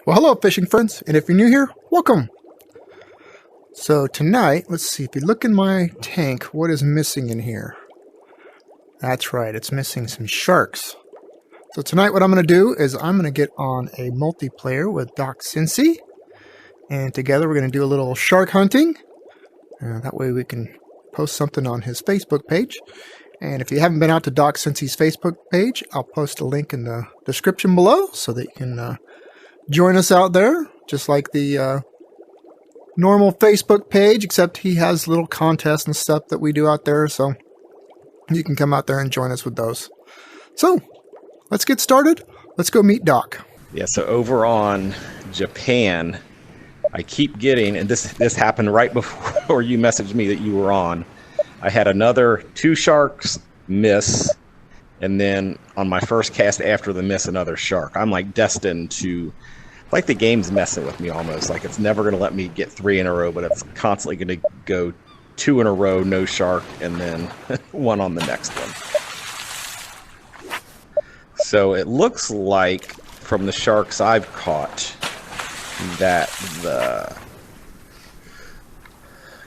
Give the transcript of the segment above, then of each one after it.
Well, hello fishing friends, and if you're new here, welcome. So tonight, let's see, if you look in my tank, what is missing in here? That's right, it's missing some sharks. So tonight what I'm going to do is I'm going to get on a multiplayer with DocCincy, and together we're going to do a little shark hunting. That way we can post something on his Facebook page. And if you haven't been out to DocCincy's Facebook page, I'll post a link in the description below so that you can join us out there, just like the normal Facebook page, except he has little contests and stuff that we do out there, so you can come out there and join us with those. So, let's get started. Let's go meet Doc. Yeah, so over on Japan, I keep getting, and this happened right before you messaged me that you were on, I had another 2 sharks miss, and then on my first cast after the miss, another shark. I'm like destined to, like the game's messing with me almost. Like it's never going to let me get 3 in a row, but it's constantly going to go 2 in a row, no shark, and then 1 on the next one. So it looks like from the sharks I've caught that the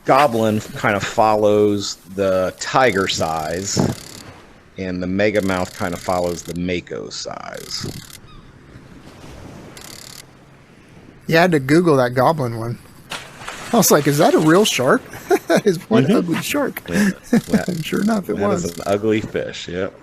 Goblin kind of follows the tiger size, and the Megamouth kind of follows the Mako size. Yeah, I had to Google that Goblin one. I was like, is that a real shark? That is one ugly shark. Yeah. And sure enough, it was. That is an ugly fish, yep.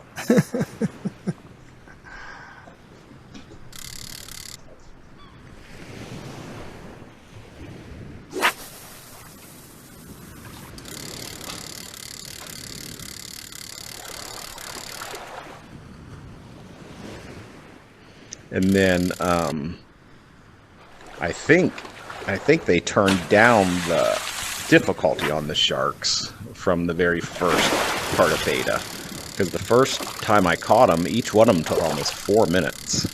And then I think they turned down the difficulty on the sharks from the very first part of beta, because the first time I caught them, each one of them took almost 4 minutes.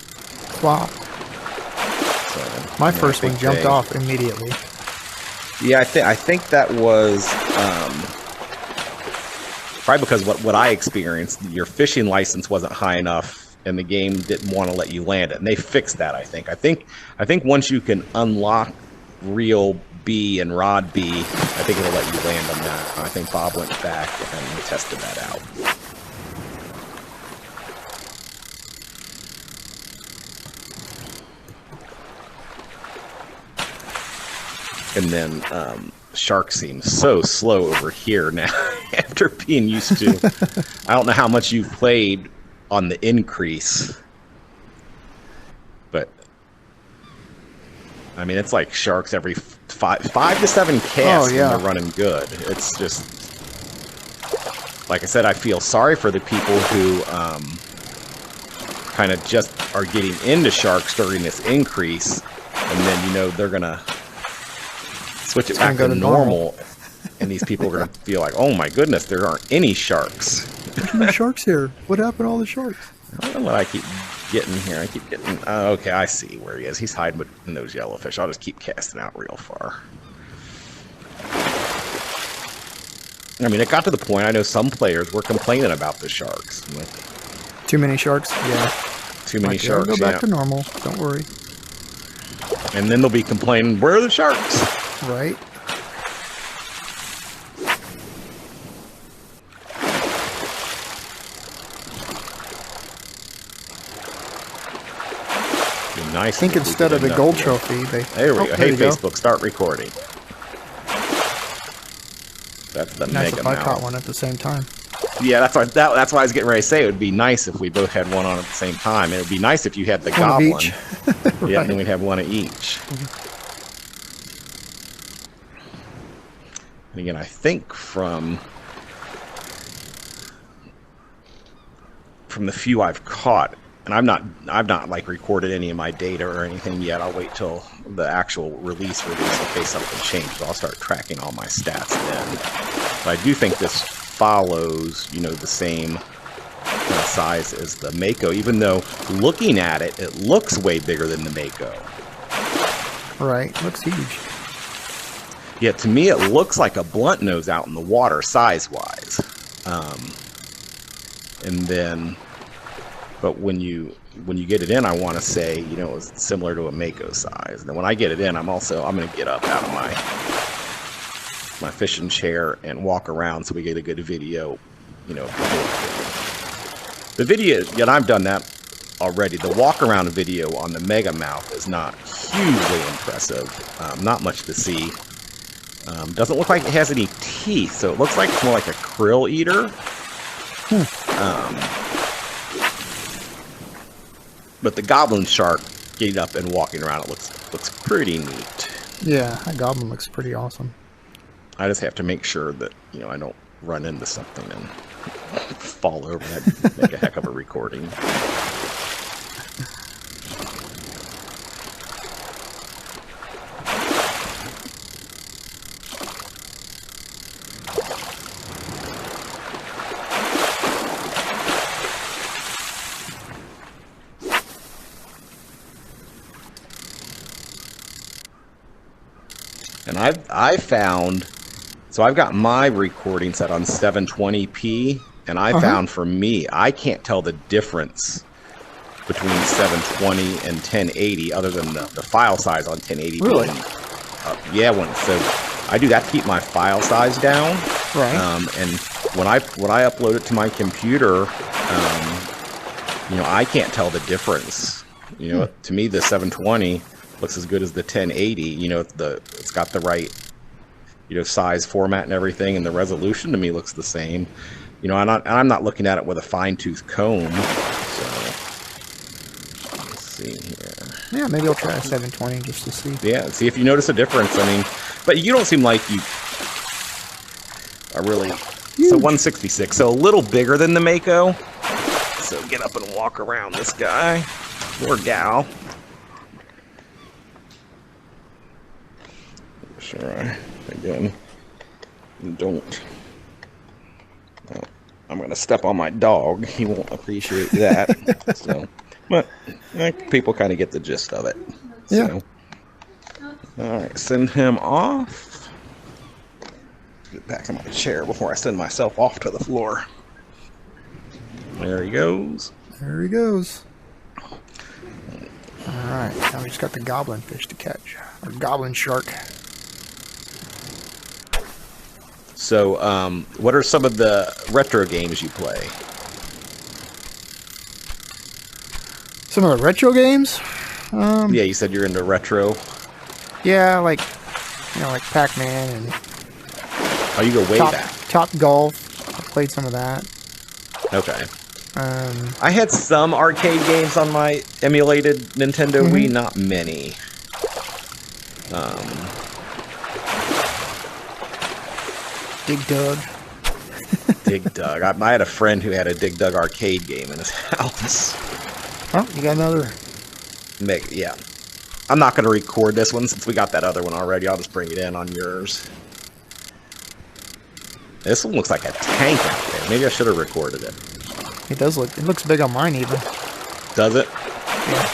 Wow. So, my first one jumped off immediately. Yeah, I think that was probably because what I experienced, your fishing license wasn't high enough, and the game didn't want to let you land it, and they fixed that. I think once you can unlock reel B and rod B, I think it'll let you land on that. I think Bob went back and tested that out. And then shark seems so slow over here now after being used to. I don't know how much you've played on the increase, but I mean it's like sharks every 5 to 7 casts when they're running good. It's just, like I said, I feel sorry for the people who kind of just are getting into sharks during this increase, and then they're gonna switch it back to normal, and these people are gonna feel like, oh my goodness, there aren't any sharks. There's no sharks here. What happened to all the sharks? I don't know what I keep getting here. I keep getting... okay, I see where he is. He's hiding in those yellowfish. I'll just keep casting out real far. I mean, it got to the point, I know some players were complaining about the sharks. Like, too many sharks? Yeah. Too many sharks, go back to normal. Don't worry. And then they'll be complaining, where are the sharks? Right. Nice. I think instead of the gold trophy, there we go. Hey, Facebook, start recording. That's the nice Megamouth. If I caught one at the same time. Yeah, that's why I was getting ready to say it would be nice if we both had one on at the same time. It would be nice if you had the one Goblin. Of each. Right. Yeah, then we'd have one of each. And again, I think from the few I've caught. And I've not like recorded any of my data or anything yet. I'll wait till the actual release in case something changes. I'll start tracking all my stats then. But I do think this follows, the same kind of size as the Mako, even though looking at it, it looks way bigger than the Mako. Right, looks huge. Yeah, to me it looks like a blunt nose out in the water size-wise. And then, but when you when you get it in, I want to say, you know, it's similar to a Mako size. And then when I get it in, I'm going to get up out of my fishing chair and walk around so we get a good video, you know. The video, and I've done that already. The walk around video on the Megamouth is not hugely impressive. Not much to see. Doesn't look like it has any teeth, so it looks like it's more like a krill eater. But the goblin shark getting up and walking around, it looks pretty neat. Yeah, that goblin looks pretty awesome. I just have to make sure that, you know, I don't run into something and fall over. That'd make a heck of a recording. And I found, so I've got my recording set on 720p, and I found for me, I can't tell the difference between 720 and 1080 other than the file size on 1080p. Really? Yeah, so I do that to keep my file size down. Right. And when I upload it to my computer, you know, I can't tell the difference. You know, to me, the 720 looks as good as the 1080. You know, it's got the right, you know, size, format, and everything, and the resolution to me looks the same. You know, I'm not looking at it with a fine-tooth comb. So let's see here. Yeah, maybe I'll try a 720 just to see. Yeah, see if you notice a difference. I mean, but you don't seem like you are really. Huge. So 166, so a little bigger than the Mako. So get up and walk around this guy or gal. Sure. Again, don't. Oh, I'm gonna step on my dog. He won't appreciate that. So, but people kind of get the gist of it. Yeah. So, all right, send him off. Get back in my chair before I send myself off to the floor. There he goes. There he goes. All right, now we just got the goblin fish to catch, or goblin shark. So, what are some of the retro games you play? Some of the retro games? Yeah, you said you're into retro. Yeah, like, you know, like Pac-Man and... Oh, you go way back. Top Golf. I played some of that. Okay. I had some arcade games on my emulated Nintendo Wii, not many. Dig Dug. Dig Dug. I had a friend who had a Dig Dug arcade game in his house. Oh, you got another. Yeah. I'm not going to record this one since we got that other one already. I'll just bring it in on yours. This one looks like a tank out there. Maybe I should have recorded it. It does look. It looks big on mine even. Does it? Yeah.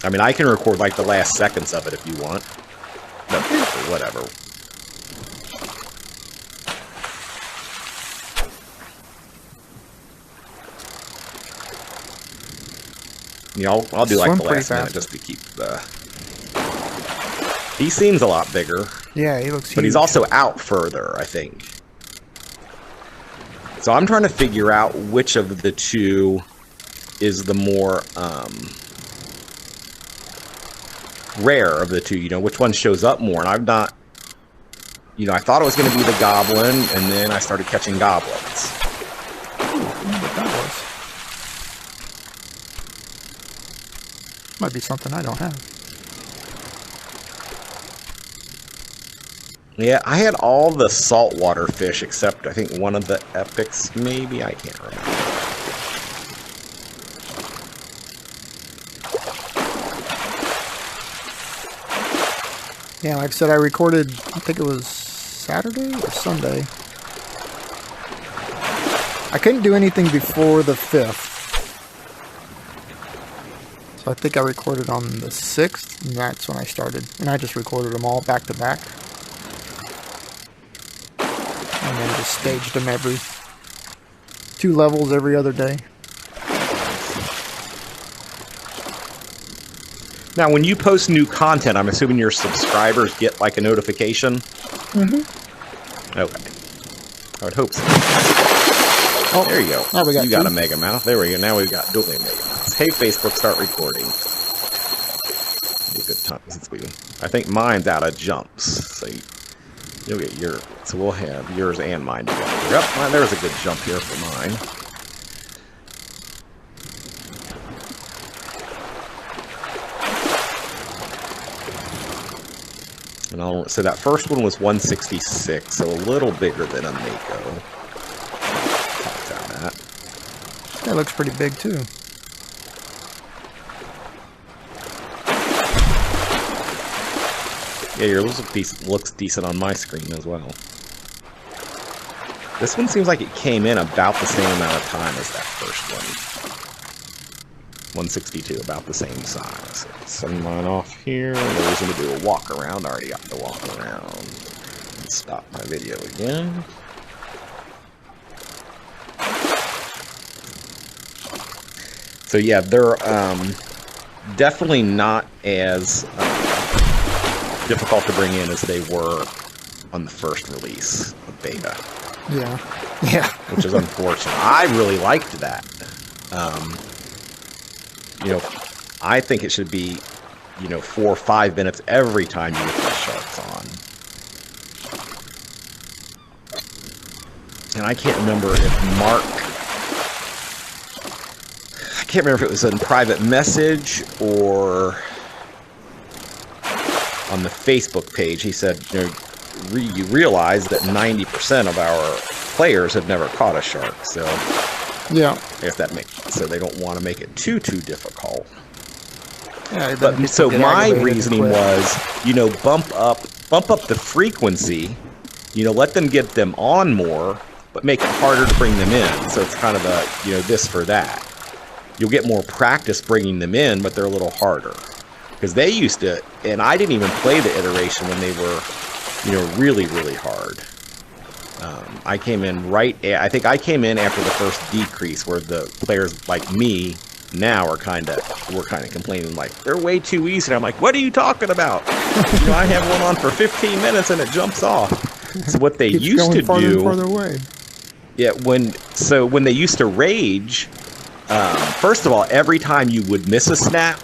I mean, I can record like the last seconds of it if you want. No, whatever. You know, I'll do like the last minute just to keep the... He seems a lot bigger. Yeah, he looks huge. But he's also out further, I think. So I'm trying to figure out which of the two is the more rare of the two. You know, which one shows up more. And I've not... You know, I thought it was going to be the Goblin, and then I started catching goblins. Ooh, I wonder what that was. Might be something I don't have. Yeah, I had all the saltwater fish except I think one of the epics, maybe? I can't remember. Yeah, like I said, I recorded, I think it was Saturday or Sunday. I couldn't do anything before the 5th. So I think I recorded on the 6th, and that's when I started. And I just recorded them all back to back. And then just staged them every 2 levels every other day. Now, when you post new content, I'm assuming your subscribers get like a notification? Mm-hmm. Okay. I would hope so. Oh, there you go. Now we got you two. got a Megamouth. There we go. Now we've got dual Megamouths. Hey, Facebook, start recording. Be a good time since I think mine's out of jumps. So you'll get your. So we'll have yours and mine together. Yep, there's a good jump here for mine. And so that first one was 166, so a little bigger than a Mako. That looks pretty big too. Yeah, yours looks decent on my screen as well. This one seems like it came in about the same amount of time as that first one. 162, about the same size. Send mine off here. No reason to do a walk around. I already got the walk around. Stop my video again. So yeah, they're definitely not as difficult to bring in as they were on the first release of beta. Yeah. Which is unfortunate. I really liked that. I think it should be, 4 or 5 minutes every time you get these sharks on. And I can't remember if it was in private message or on the Facebook page. He said, you realize that 90% of our players have never caught a shark. So yeah, if that makes so they don't want to make it too difficult. Yeah, but so my reasoning was, bump up the frequency, let them get them on more, but make it harder to bring them in. So it's kind of a, this for that. You'll get more practice bringing them in, but they're a little harder. Because they used to, and I didn't even play the iteration when they were, really, really hard. I came in I think I came in after the first decrease, where the players like me now we're kind of complaining like they're way too easy. And I'm like, what are you talking about? I have one on for 15 minutes and it jumps off. So what they used to do, farther away. Yeah, when they used to rage, first of all, every time you would miss a snap,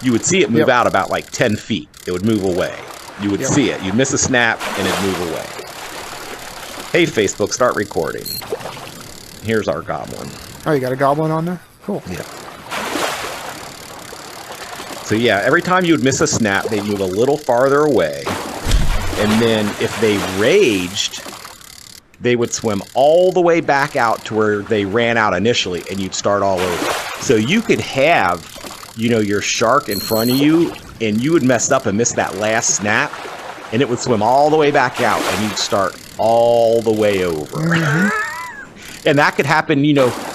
you would see it move out about like 10 feet. It would move away. You would see it. You'd miss a snap and it'd move away. Hey, Facebook, start recording. Here's our Goblin. Oh, you got a Goblin on there? Cool. Yeah. So yeah, every time you would miss a snap, they'd move a little farther away. And then if they raged, they would swim all the way back out to where they ran out initially, and you'd start all over. So you could have, your shark in front of you, and you would mess up and miss that last snap, and it would swim all the way back out, and you'd start all the way over. Mm-hmm. And that could happen,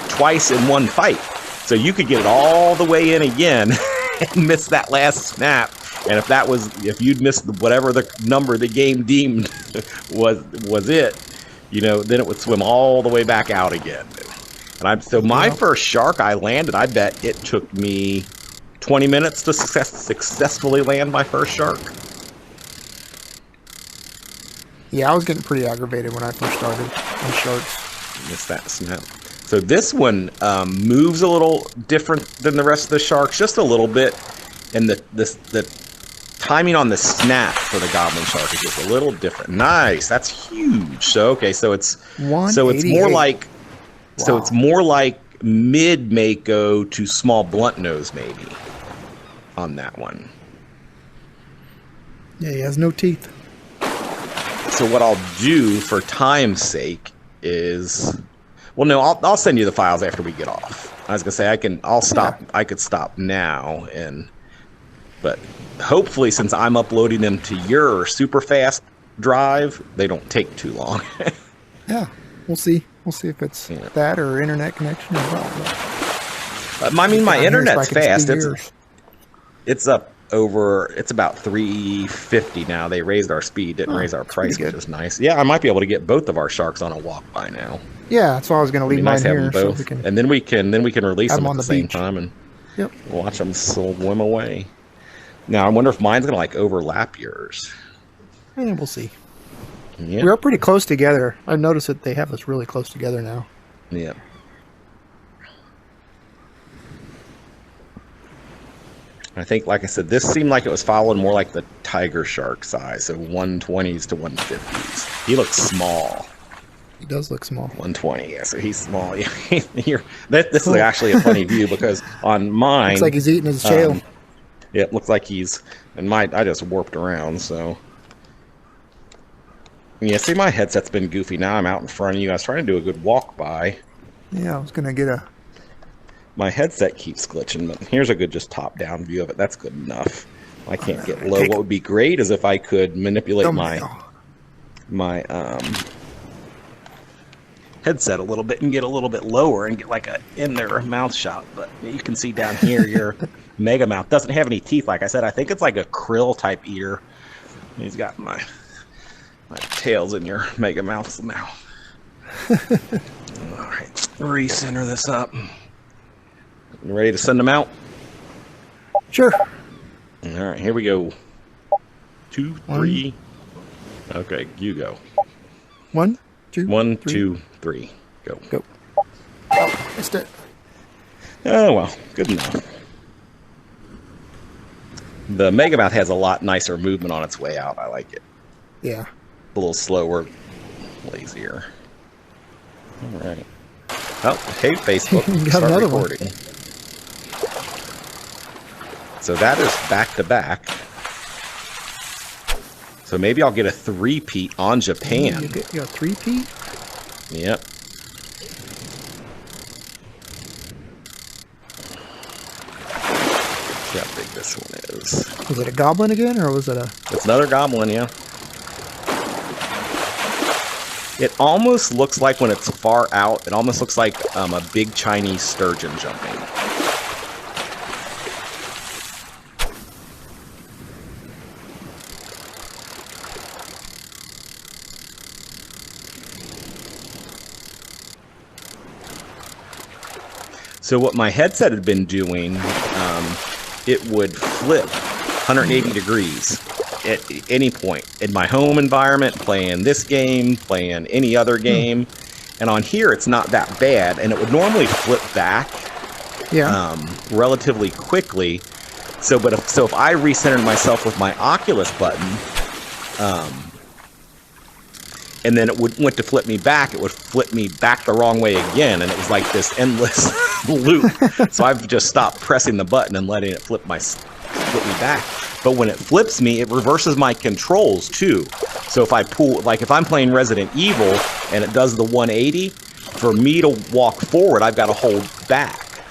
twice in one fight. So you could get it all the way in again and miss that last snap. And if you'd missed whatever the number the game deemed was it, then it would swim all the way back out again. And my first shark I landed, I bet it took me 20 minutes to successfully land my first shark. Yeah, I was getting pretty aggravated when I first started on sharks. Missed that snap. So this one moves a little different than the rest of the sharks, just a little bit. And the timing on the snap for the Goblin shark is just a little different. Nice, that's huge. So it's more like it's more like mid Mako to small blunt nose maybe on that one. Yeah, he has no teeth. So what I'll do for time's sake is, I'll send you the files after we get off. I was gonna say I'll stop. Yeah. I could stop now, but hopefully since I'm uploading them to your super fast drive, they don't take too long. Yeah, we'll see. We'll see if it's that or internet connection as well. My internet's fast. It's up over. It's about 350 now. They raised our speed, didn't raise our price, which is nice. Yeah, I might be able to get both of our sharks on a walk by now. Yeah, that's why I was going to leave mine here, so we can, and then we can release them at the same beach. time and watch them swim away. Now, I wonder if mine's going to, like, overlap yours. We'll see. Yeah. We're pretty close together. I've noticed that they have us really close together now. Yeah. I think, like I said, this seemed like it was following more like the tiger shark size, so 120s to 150s. He looks small. He does look small. 120, yeah, so he's small. Yeah, this is actually a funny view because on mine... Looks like he's eating his tail. Yeah, it looks like he's... And I just warped around, so... Yeah, see, my headset's been goofy. Now I'm out in front of you. I was trying to do a good walk by. Yeah, I was going to get a... My headset keeps glitching, but here's a good just top-down view of it. That's good enough. I can't get low. What would be great is if I could manipulate my headset a little bit and get a little bit lower and get like a in there mouth shot. But you can see down here your Megamouth doesn't have any teeth. Like I said, I think it's like a krill type ear. He's got my tails in your Megamouth's mouth. All right, recenter this up. You ready to send them out? Sure. All right, here we go. 2, 3. Okay, you go. 1, 2, 1, 3. 2, 3. Go. Go. Oh, missed it. Oh, well, good enough. The Megamouth has a lot nicer movement on its way out. I like it. Yeah. A little slower, lazier. All right. Oh, hey, Facebook. Got Start another recording. one. So that is back to back. So maybe I'll get a three-peat on Japan. You got a three-peat? Yep. See how big this one is. Was it a goblin again, or was it a... It's another goblin, yeah. It almost looks like when it's far out, it almost looks like a big Chinese sturgeon jumping. So what my headset had been doing, it would flip 180 degrees at any point in my home environment, playing this game, playing any other game. And on here, it's not that bad. And it would normally flip back relatively quickly. So if I recentered myself with my Oculus button, and then it went to flip me back, it would flip me back the wrong way again. And it was like this endless loop. So I've just stopped pressing the button and letting it flip me back. But when it flips me, it reverses my controls too. So if I pull, like if I'm playing Resident Evil and it does the 180, for me to walk forward, I've got to hold back.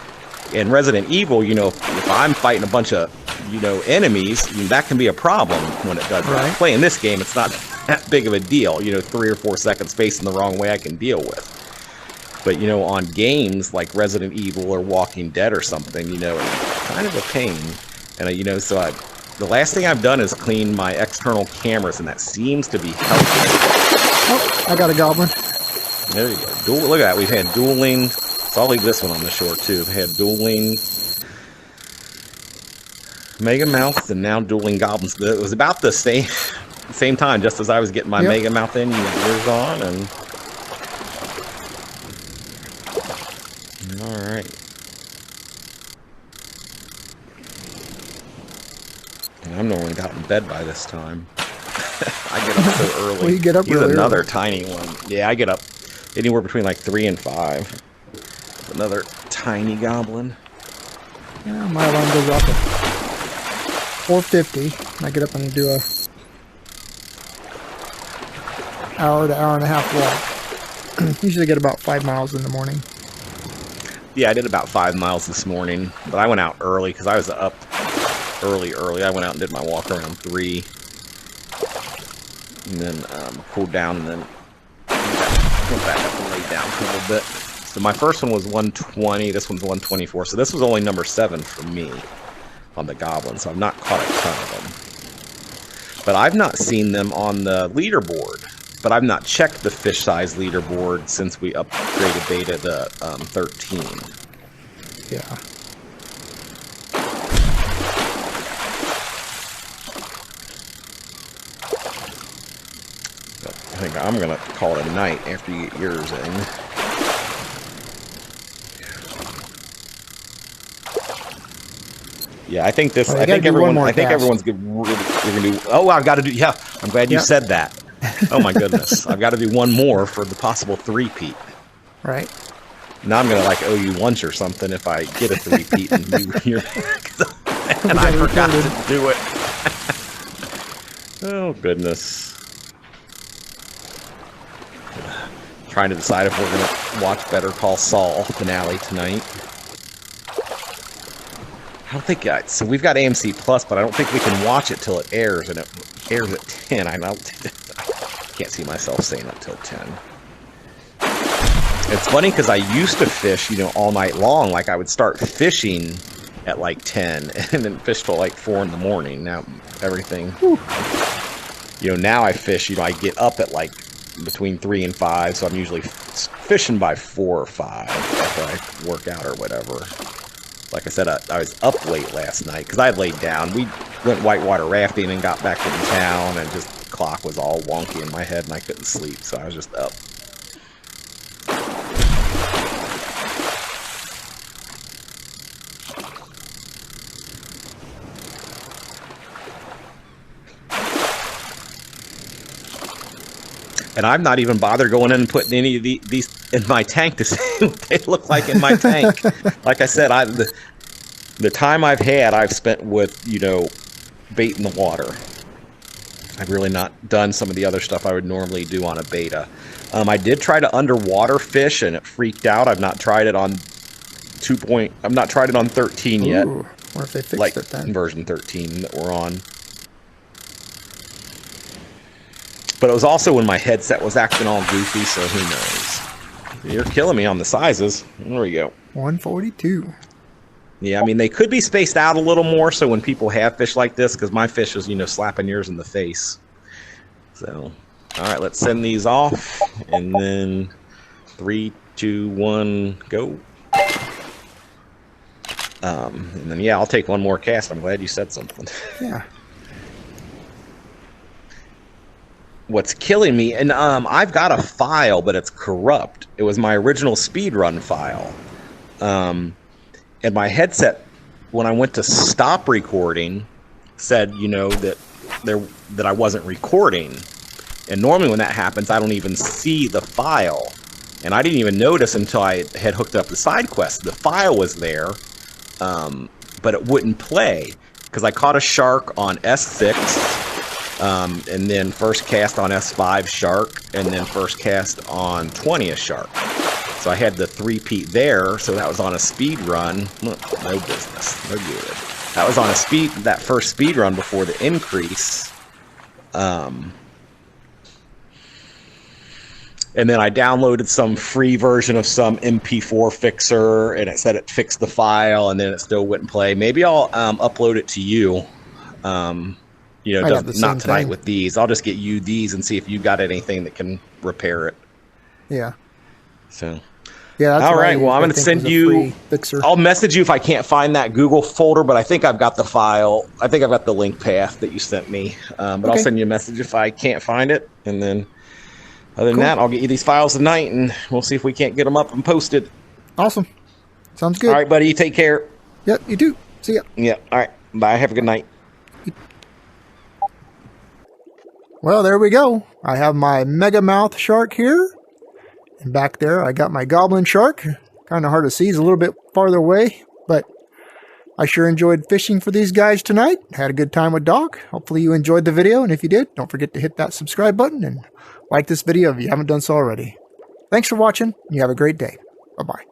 In Resident Evil, you know, if I'm fighting a bunch of, you know, enemies, I mean, that can be a problem when it does that. Playing this game, it's not that big of a deal. You know, 3 or 4 seconds facing the wrong way I can deal with. But, you know, on games like Resident Evil or Walking Dead or something, you know, it's kind of a pain. And, you know, so the last thing I've done is clean my external cameras, and that seems to be helping. Oh, I got a goblin. There you go. Look at that. We've had dueling. So I'll leave this one on the shore, too. We had dueling Megamouths and now dueling goblins. It was about the same time, just as I was getting my Megamouth in, you had yours on, and... Alright. I'm normally out in bed by this time. I get up so early. Well, you get up He's really another early. tiny one. Yeah, I get up anywhere between like 3 and 5. Another tiny goblin. Yeah, my alarm goes off at 4:50. I get up and do a hour to hour and a half walk. Usually get about 5 miles in the morning. Yeah, I did about 5 miles this morning, but I went out early because I was up early. I went out and did my walk around 3, and then cooled down, and then went back up and laid down for a little bit. So my first one was 120. This one's 124. So this was only number 7 for me on the Goblin. So I've not caught a ton of them. But I've not seen them on the leaderboard. But I've not checked the fish size leaderboard since we upgraded beta to 13. Yeah. think I'm going to call it a night after you get yours in. Yeah, I think this. Well, I think everyone's cast. good. We're gonna do. Oh, I've got to do. Yeah, I'm glad you said that. Oh my goodness, I've got to do one more for the possible three-peat. Right. Now I'm gonna like owe you lunch or something if I get a three-peat and you're and I forgot to do it. Oh goodness. Trying to decide if we're gonna watch Better Call Saul finale tonight. I don't think so. We've got AMC Plus, but I don't think we can watch it till it airs, and it airs at 10. I can't see myself staying up till 10. It's funny because I used to fish, all night long. Like I would start fishing at like 10, and then fish till like 4 in the morning. Now everything, now I fish. I get up at like between 3 and 5, so I'm usually fishing by 4 or 5 after I work out or whatever. Like I said, I was up late last night because I had laid down. We went whitewater rafting and got back into town, and just the clock was all wonky in my head, and I couldn't sleep, so I was just up. And I'm not even bothered going in and putting any of these in my tank to see what they look like in my tank. Like I said, the time I've had, I've spent with, bait in the water. I've really not done some of the other stuff I would normally do on a beta. I did try to underwater fish, and it freaked out. I've not tried it on I've not tried it on 13 yet. Ooh, what if they fixed like it then? Version 13 that we're on. But it was also when my headset was acting all goofy, so who knows. You're killing me on the sizes. There we go. 142. Yeah, I mean, they could be spaced out a little more, so when people have fish like this, because my fish is, slapping yours in the face. So, all right, let's send these off, and then 3, 2, 1, go. And then, yeah, I'll take one more cast. I'm glad you said something. Yeah. What's killing me, and I've got a file, but it's corrupt. It was my original speedrun file. And my headset, when I went to stop recording, said, that I wasn't recording. And normally when that happens, I don't even see the file. And I didn't even notice until I had hooked up the side quest. The file was there, but it wouldn't play because I caught a shark on S6. And then first cast on S5 shark, and then first cast on 20th shark. So I had the three-peat there, so that was on a speed run. No business, no good. That was on that first speed run before the increase. And then I downloaded some free version of some MP4 fixer, and it said it fixed the file, and then it still wouldn't play. Maybe I'll upload it to you. Not tonight with these. I'll just get you these and see if you got anything that can repair it. Yeah. So. Yeah. That's all right. Well, I'm going to send you. I'll message you if I can't find that Google folder, but I think I've got the file. I think I've got the link path that you sent me. But okay. I'll send you a message if I can't find it, and then other than that, I'll get you these files tonight, and we'll see if we can't get them up and posted. Awesome. Sounds good. All right, buddy. You take care. Yep. You do. See ya. Yeah. All right. Bye. Have a good night. Well, there we go. I have my Megamouth shark here. And back there, I got my Goblin shark. Kind of hard to see. He's a little bit farther away. But I sure enjoyed fishing for these guys tonight. Had a good time with Doc. Hopefully you enjoyed the video. And if you did, don't forget to hit that subscribe button. And like this video if you haven't done so already. Thanks for watching. You have a great day. Bye-bye.